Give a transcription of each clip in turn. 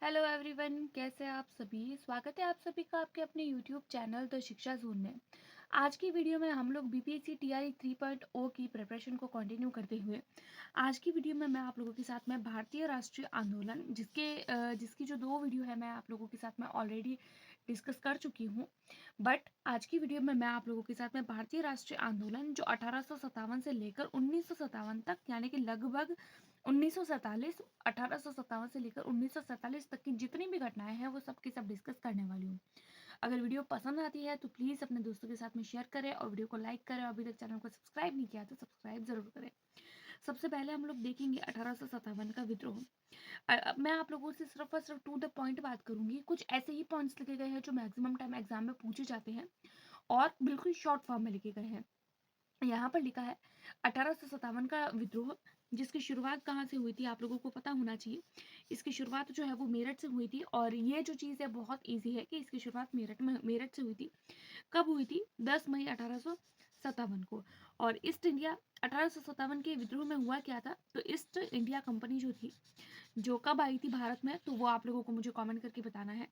Hello everyone, कैसे हैं आप सभी। स्वागत है आप सभी का आपके अपने यूट्यूब चैनल द शिक्षा जोन में। आज की वीडियो में हम लोग बीपीएससी टीआरई 3.0 की प्रिपरेशन को कंटिन्यू करते हुए आज की वीडियो में मैं आप लोगों के साथ में भारतीय राष्ट्रीय आंदोलन जिसकी जो दो वीडियो है मैं आप लोगों के साथ में ऑलरेडी डिस्कस कर चुकी हूँ। बट आज की वीडियो में मैं आप लोगों के साथ में भारतीय राष्ट्रीय आंदोलन जो 1857 से लेकर 1957 तक यानी कि लगभग 1947 1857 से लेकर 1947 तक की जितनी भी घटनाएं हैं वो सब की सब डिस्कस करने वाली हूँ। अगर वीडियो पसंद आती है तो प्लीज़ अपने दोस्तों के साथ में शेयर करें और वीडियो को लाइक करें और अभी तक चैनल को सब्सक्राइब नहीं किया तो सब्सक्राइब जरूर करें। सबसे पहले हम लोग देखेंगे 1857 का विद्रोह। अब मैं आप लोगों से सिर्फ और सिर्फ टू द पॉइंट बात करूंगी। कुछ ऐसे ही पॉइंट्स लिखे गए हैं जो मैक्सिमम टाइम एग्जाम में पूछे जाते हैं और बिल्कुल शॉर्ट फॉर्म में लिखे गए हैं। यहाँ पर लिखा है 1857 का विद्रोह, जिसकी शुरुआत कहाँ से हुई थी आप लोगों को पता होना चाहिए। इसकी शुरुआत जो है वो मेरठ से हुई थी और ये जो चीज़ है बहुत इजी है कि इसकी शुरुआत मेरठ से हुई थी। कब हुई थी? 10 मई 1857 को। और ईस्ट इंडिया 1857 के विद्रोह में हुआ क्या था, तो ईस्ट इंडिया कंपनी जो थी जो कब आई थी भारत में, तो वो आप लोगों को मुझे कमेंट करके बताना है।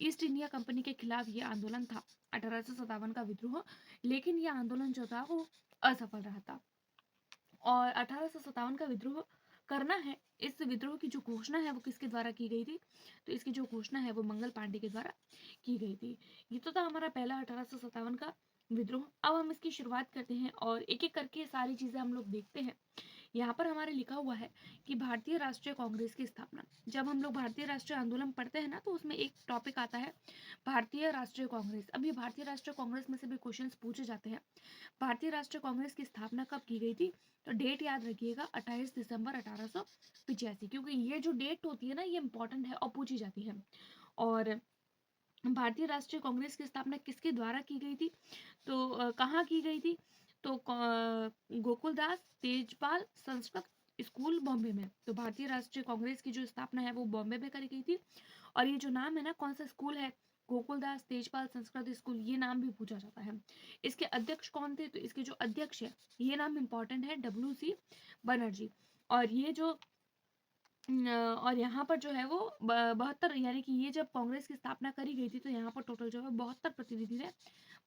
ईस्ट इंडिया कंपनी के खिलाफ ये आंदोलन था 1857 का विद्रोह, लेकिन ये आंदोलन जो था वो असफल रहा था। और 1857 का विद्रोह करना है, इस विद्रोह की जो घोषणा है वो किसके द्वारा की गई थी, तो इसकी जो घोषणा है वो मंगल पांडे के द्वारा की गई थी। ये तो था हमारा पहला 1857 का विद्रोह। अब हम इसकी शुरुआत करते हैं और एक एक करके सारी चीजें हम लोग देखते हैं। यहाँ पर हमारे लिखा हुआ है कि भारतीय राष्ट्रीय कांग्रेस की स्थापना। जब हम लोग भारतीय राष्ट्रीय आंदोलन पढ़ते हैं ना तो उसमें एक टॉपिक आता है भारतीय राष्ट्रीय कांग्रेस। अब ये भारतीय राष्ट्रीय कांग्रेस में से भी क्वेश्चंस पूछे जाते हैं। भारतीय राष्ट्रीय कांग्रेस की स्थापना कब की गई थी, तो डेट याद रखिएगा 28 दिसंबर 1885, क्योंकि ये जो डेट होती है ना ये इंपॉर्टेंट है और पूछी जाती है। और भारतीय राष्ट्रीय कांग्रेस की स्थापना किसके द्वारा की गई थी, तो कहाँ की गई थी, तो गोकुलदास तेजपाल संस्कृत स्कूल बॉम्बे में। तो भारतीय राष्ट्रीय कांग्रेस की जो स्थापना है वो बॉम्बे में करी गई थी। और ये जो नाम है ना, कौन सा स्कूल है, गोकुलदास तेजपाल संस्कृत स्कूल, ये नाम भी पूछा जाता है। इसके अध्यक्ष कौन थे, तो इसके जो अध्यक्ष है, ये नाम इंपॉर्टेंट है, WC बनर्जी। और ये जो और यहाँ पर जो है वो 72, यानी कि ये जब कांग्रेस की स्थापना करी गई थी तो यहाँ पर टोटल जो है 72 प्रतिनिधि ने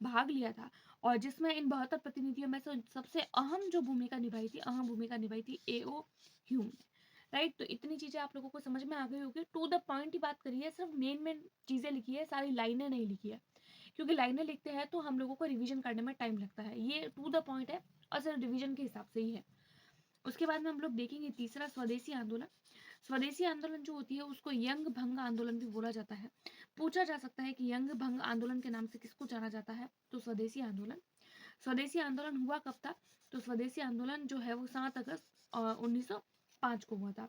भाग लिया था। और जिसमें इन 72 प्रतिनिधियों में से सबसे अहम जो भूमिका निभाई थी, AO ह्यूम ने। राइट, तो इतनी चीजें आप लोगों को समझ में आ गई होगी। टू द पॉइंट ही बात करी है, सिर्फ मेन मेन चीजें लिखी है, सारी लाइनें नहीं लिखी है, क्योंकि लाइनें लिखते हैं तो हम लोगों को रिविजन करने में टाइम लगता है। ये टू द पॉइंट है और सिर्फ रिविजन के हिसाब से ही है। उसके बाद में हम लोग देखेंगे तीसरा, स्वदेशी आंदोलन। स्वदेशी आंदोलन जो होती है उसको यंग भंग आंदोलन भी बोला जाता है। पूछा जा सकता है कि यंग भंग आंदोलन के नाम से किसको जाना जाता है, तो स्वदेशी आंदोलन। स्वदेशी आंदोलन हुआ कब था, तो स्वदेशी आंदोलन जो है वो 7 अगस्त 1905 को हुआ था।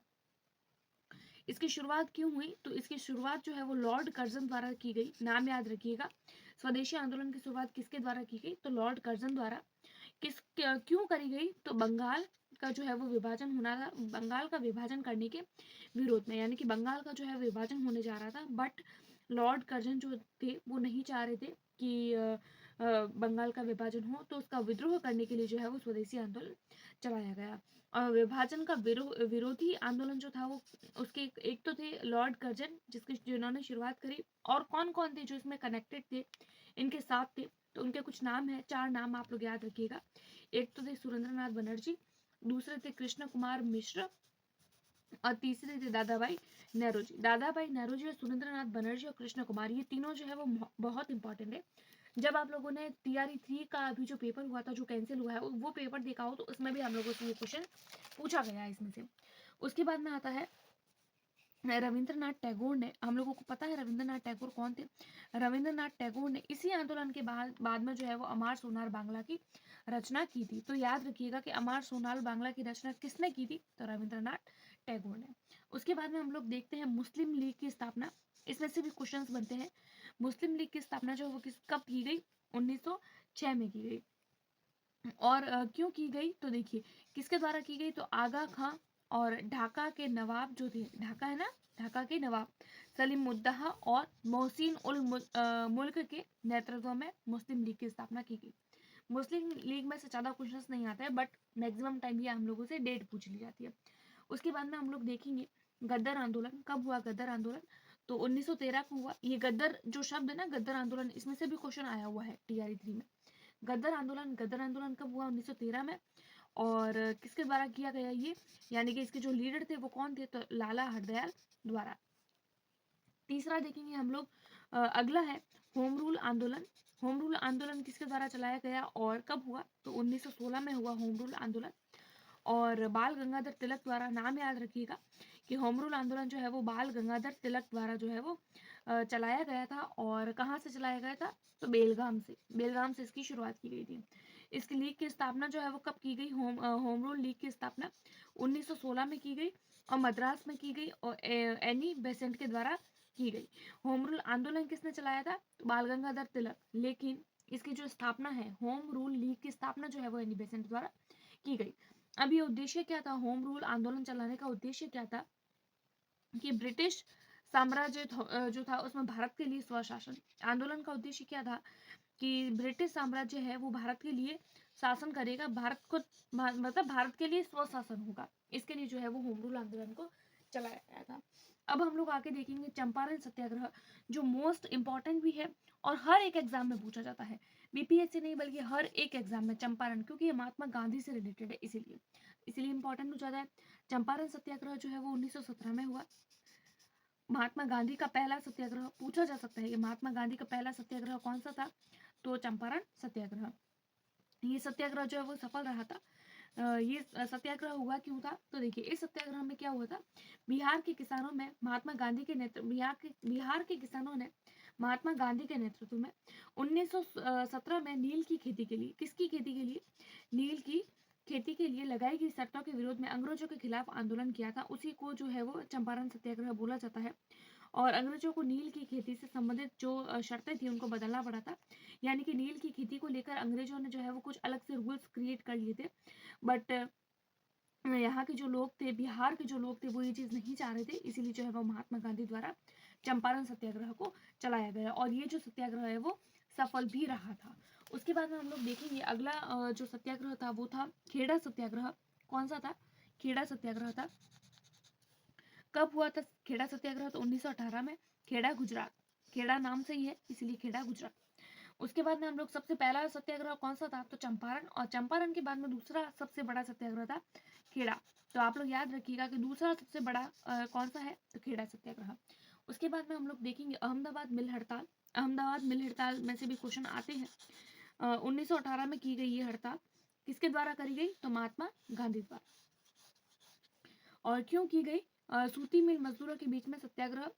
इसकी शुरुआत क्यों हुई, तो इसकी शुरुआत जो है वो लॉर्ड कर्जन द्वारा की गई। नाम याद रखिएगा, स्वदेशी आंदोलन की शुरुआत किसके द्वारा की गई, तो लॉर्ड कर्जन द्वारा। क्यों करी गई, तो बंगाल का जो है वो विभाजन होना था, बंगाल का विभाजन करने के विरोध में, यानी कि बंगाल का जो है विभाजन होने जा रहा था। बट लॉर्ड कर्जन जो थे वो नहीं चाह रहे थे कि बंगाल का विभाजन हो, तो उसका विद्रोह करने के लिए जो है वो स्वदेशी आंदोलन चलाया गया। और विभाजन का विरोधी आंदोलन जो था वो उसके एक तो थे लॉर्ड कर्जन जिन्होंने शुरुआत करी, और कौन कौन थे जो इसमें कनेक्टेड थे, इनके साथ थे, तो उनके कुछ नाम है, 4 नाम आप लोग याद रखिएगा। एक तो थे सुरेंद्रनाथ बनर्जी, दूसरे थे कृष्ण कुमार मिश्र, और तीसरे थे दादा भाई नेहरूजी। दादा भाई नेहरूजी और सुरेंद्रनाथ बनर्जी और कृष्ण कुमार, ये तीनों जो है वो बहुत इंपॉर्टेंट है। जब आप लोगों ने TRE 3 का अभी जो पेपर हुआ था जो कैंसिल हुआ है वो पेपर देखा हो तो उसमें भी हम लोगों से ये क्वेश्चन पूछा गया है इसमें से। उसके बाद में आता है रविंद्रनाथ टैगोर ने। हम लोगों को पता है रविंद्रनाथ टैगोर कौन थे। रविंद्रनाथ टैगोर ने इसी आंदोलन के बाद में जो है वो अमार सोनार बांग्ला की रचना की थी। तो याद रखिएगा कि अमार सोनार बांग्ला की रचना किसने की थी, तो रविंद्रनाथ टैगोर ने। उसके बाद में हम लोग देखते हैं मुस्लिम लीग की स्थापना। इसमें से भी क्वेश्चंस बनते हैं। मुस्लिम लीग की स्थापना जो है वो कब की गई, 1906 में की गई। और क्यों की गई, तो देखिए किसके द्वारा की गई, तो आगा खां और ढाका के नवाब जो थे, ढाका है ना, ढाका के नवाब सलीम मुद्दहा और मोहसिन उल मुल्क के नेतृत्व में मुस्लिम लीग की स्थापना की गई। मुस्लिम लीग में से ज्यादा क्वेश्चंस नहीं आता है, बट मैक्सिमम टाइम ये हम लोगों से डेट पूछ ली जाती है। उसके बाद में हम लोग देखेंगे गद्दर आंदोलन। कब हुआ गद्दर आंदोलन, तो 1913 को हुआ। ये गद्दर जो शब्द है ना, गद्दर आंदोलन, इसमें से भी क्वेश्चन आया हुआ है टीआरई 3 में। गद्दर आंदोलन कब हुआ? 1913 में। और किसके द्वारा किया गया ये, यानी कि इसके जो लीडर थे वो कौन थे? तो लाला हरदयाल द्वारा। तीसरा देखेंगे हम लोग, अगला है होम रूल आंदोलन। होम रूल आंदोलन किसके द्वारा चलाया गया और कब हुआ? तो 1916 में हुआ होम रूल आंदोलन। और बाल गंगाधर तिलक द्वारा, नाम याद रखिएगा कि होम रूल आंदोलन जो है वो बाल गंगाधर तिलक द्वारा जो है वो चलाया गया था। और कहाँ से चलाया गया था? तो बेलगाम से इसकी शुरुआत की गई थी। इसकी लीग की स्थापना जो है वो कब की गई? होम रूल लीग की स्थापना 1916 में की गई और मद्रास में की गई और एनी बेसेंट के द्वारा की गई। होम रूल आंदोलन किसने चलाया था? तो बाल गंगाधर तिलक। लेकिन इसकी जो स्थापना है, होम रूल लीग की स्थापना जो है वो एनी बेसेंट द्वारा की गई। अब ये उद्देश्य क्या था? होम रूल आंदोलन चलाने का उद्देश्य क्या था कि ब्रिटिश साम्राज्य जो था उसमें भारत के लिए स्वशासन। आंदोलन का उद्देश्य क्या था कि ब्रिटिश साम्राज्य है वो भारत के लिए शासन करेगा, भारत को मतलब भारत के लिए स्वशासन होगा। इसके लिए जो है वो होम रूल आंदोलन को चलाया गया था। अब हम लोग आगे देखेंगे चंपारण सत्याग्रह, जो मोस्ट इंपॉर्टेंट भी है और हर एक एग्जाम में पूछा जाता है, बीपीएससी नहीं बल्कि हर एक एग्जाम में चंपारण, क्योंकि ये महात्मा गांधी से रिलेटेड है, इसीलिए इंपॉर्टेंट हो जाता है। चंपारण सत्याग्रह जो है वो 1917 में हुआ। महात्मा गांधी का पहला सत्याग्रह पूछा जा सकता है कि महात्मा गांधी का पहला सत्याग्रह कौन सा था? तो चंपारण सत्याग्रह। ये सत्याग्रह जो है वो सफल रहा था। ये सत्याग्रह हुआ क्यों था? तो देखिए इस सत्याग्रह में क्या हुआ था, बिहार के किसानों में महात्मा गांधी के नेतृत्व बिहार के किसानों ने महात्मा गांधी के नेतृत्व में 1917 में नील की खेती के लिए, किसकी खेती के लिए? नील की खेती के लिए लगाई गई शर्तों के विरोध में अंग्रेजों के खिलाफ आंदोलन किया था। उसी को जो है वो चंपारण सत्याग्रह बोला जाता है। और अंग्रेजों को नील की खेती से संबंधित जो शर्तें थी उनको बदलना पड़ा था। यानी कि नील की खेती को लेकर अंग्रेजों ने जो है वो कुछ अलग से रूल्स क्रिएट कर लिए थे। बट यहाँ के जो लोग थे, बिहार के जो लोग थे, वो ये चीज़ नहीं चाह रहे थे। इसीलिए जो है वो महात्मा गांधी द्वारा चंपारण सत्याग्रह को चलाया गया और ये जो सत्याग्रह है वो सफल भी रहा था। उसके बाद में हम लोग देखेंगे अगला जो सत्याग्रह था वो था खेड़ा सत्याग्रह। कौन सा था? खेड़ा सत्याग्रह था। कब हुआ था खेड़ा सत्याग्रह? तो 1918 में। खेड़ा गुजरात, खेड़ा नाम से ही है इसलिए खेड़ा गुजरात। उसके बाद में हम लोग सबसे पहला सत्याग्रह कौन सा था? तो चंपारण। और चंपारण के बाद में दूसरा सबसे बड़ा सत्याग्रह था खेड़ा। तो आप लोग याद रखिएगा कि दूसरा सबसे बड़ा कौन सा है? तो खेड़ा सत्याग्रह। उसके बाद में हम लोग देखेंगे अहमदाबाद मिल हड़ताल। अहमदाबाद मिल हड़ताल में से भी क्वेश्चन आते हैं। 1918 में की गई ये हड़ताल किसके द्वारा करी गई? तो महात्मा गांधी द्वारा। और क्यों की गई? सूती मिल मजदूरों के बीच में सत्याग्रह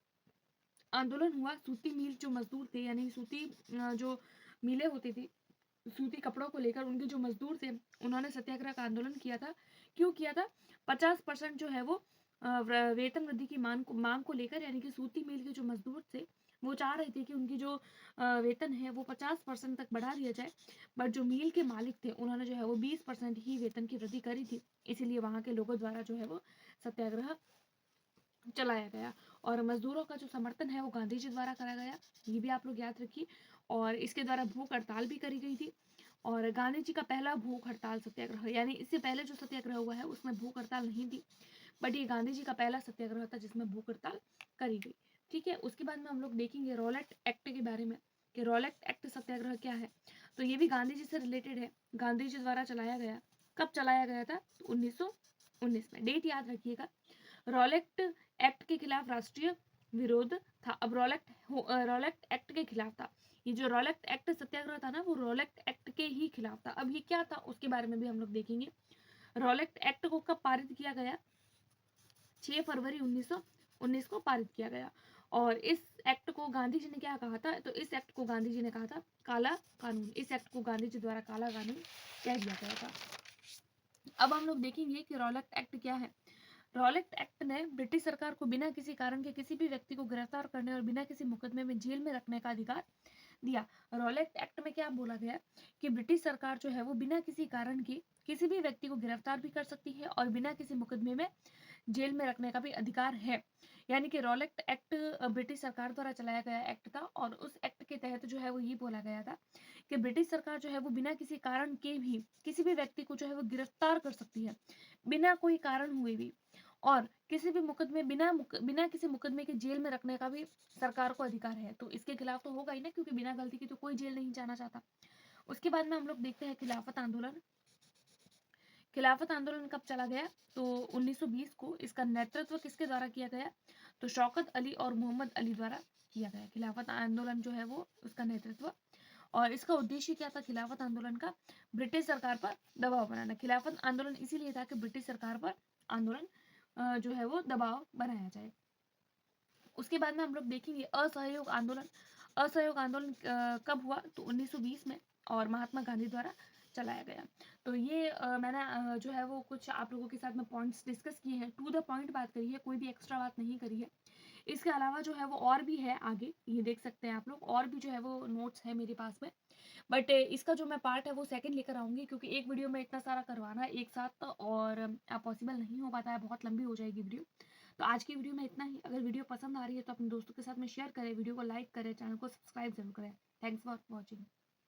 आंदोलन हुआ। सूती मिल जो मजदूर थे, यानी सूती जो मिलें होती थी सूती कपड़ों को लेकर, उनके जो मजदूर थे उन्होंने सत्याग्रह का आंदोलन किया था। क्यों किया था? 50% जो है वो वेतन वृद्धि की मांग को लेकर, यानी कि सूती मिल के जो मजदूर थे वो चाह रहे थे कि उनकी जो वेतन है वो 50% तक बढ़ा दिया जाए। बट जो मिल के मालिक थे उन्होंने जो है वो 20% ही वेतन की वृद्धि करी थी। इसीलिए वहाँ के लोगों द्वारा जो है वो सत्याग्रह चलाया गया। और मजदूरों का जो समर्थन है वो गांधी जी द्वारा करा गया, ये भी आप लोग याद रखिए। और इसके द्वारा भूख हड़ताल भी करी गई थी। और गांधी जी का पहला भूख हड़ताल सत्याग्रह, यानी इससे पहले जो सत्याग्रह हुआ है उसमें भूख हड़ताल नहीं थी, बट ये गांधी जी का पहला सत्याग्रह था जिसमें भूख हड़ताल करी गई। ठीक है। उसके बाद में हम लोग देखेंगे रॉलेट एक्ट के बारे में कि रॉलेट एक्ट सत्याग्रह क्या है। तो ये भी गांधी जी से रिलेटेड है, गांधी जी द्वारा चलाया गया। कब चलाया गया था? तो 1919 में। डेट याद रखिएगा। रॉलेट एक्ट के खिलाफ राष्ट्रीय विरोध था। अब रॉलेट एक्ट के खिलाफ था। ये जो रॉलेट एक्ट सत्याग्रह था ना, वो रॉलेट एक्ट के ही खिलाफ था। अब ये क्या था उसके बारे में भी हम लोग देखेंगे। रॉलेट एक्ट को कब पारित किया गया? 6 फरवरी 1919 को पारित किया गया। और इस एक्ट को गांधी जी ने क्या कहा था? तो इस एक्ट को गांधी जी ने कहा था काला कानून। इस एक्ट को गांधी जी द्वारा काला कानून कह दिया गया था। अब हम लोग देखेंगे कि रॉलेट एक्ट क्या है। रॉलेट एक्ट ने ब्रिटिश सरकार को बिना किसी कारण के किसी भी व्यक्ति को गिरफ्तार करने और बिना किसी मुकदमे में जेल में रखने का अधिकार दिया। रॉलेट एक्ट में क्या बोला गया कि ब्रिटिश सरकार जो है वो बिना किसी कारण के किसी भी व्यक्ति को गिरफ्तार भी कर सकती है और बिना किसी मुकदमे में जेल में रखने का भी अधिकार है। यानी कि रॉलेट एक्ट ब्रिटिश सरकार द्वारा चलाया गया एक्ट था और उस एक्ट के तहत जो है वो ये बोला गया था कि ब्रिटिश सरकार जो है वो बिना किसी कारण के भी किसी भी व्यक्ति को जो है वो गिरफ्तार कर सकती है, बिना कोई कारण हुए भी। और किसी भी मुकदमे बिना किसी मुकदमे के जेल में रखने का भी सरकार को अधिकार है। तो इसके खिलाफ तो होगा ही ना, क्योंकि बिना गलती के तो कोई जेल नहीं जाना चाहता। उसके बाद में हम लोग देखते हैं खिलाफत आंदोलन। खिलाफत आंदोलन कब चला गया? तो 1920 को। इसका नेतृत्व किसके द्वारा किया गया? तो शौकत अली और मोहम्मद अली द्वारा किया गया। खिलाफत आंदोलन जो है वो उसका नेतृत्व, और इसका उद्देश्य क्या था खिलाफत आंदोलन का? ब्रिटिश सरकार पर दबाव बनाना। खिलाफत आंदोलन इसीलिए था कि ब्रिटिश सरकार पर आंदोलन जो है वो दबाव बनाया जाए। उसके बाद में हम लोग देखेंगे असहयोग आंदोलन। असहयोग आंदोलन कब हुआ? तो 1920 में, और महात्मा गांधी द्वारा चलाया गया। तो ये मैंने जो है वो कुछ आप लोगों के साथ में पॉइंट्स डिस्कस किए हैं, टू द पॉइंट बात करी है, कोई भी एक्स्ट्रा बात नहीं करी है। इसके अलावा जो है वो और भी है आगे, ये देख सकते हैं आप लोग, और भी जो है वो नोट्स है मेरे पास में। बट इसका जो मैं पार्ट है वो सेकंड लेकर आऊँगी, क्योंकि एक वीडियो में इतना सारा करवाना एक साथ और पॉसिबल नहीं हो पाता है, बहुत लंबी हो जाएगी वीडियो। तो आज की वीडियो में इतना ही। अगर वीडियो पसंद आ रही है तो अपने दोस्तों के साथ में शेयर करें, वीडियो को लाइक करें, चैनल को सब्सक्राइब जरूर करें। Thanks for watching.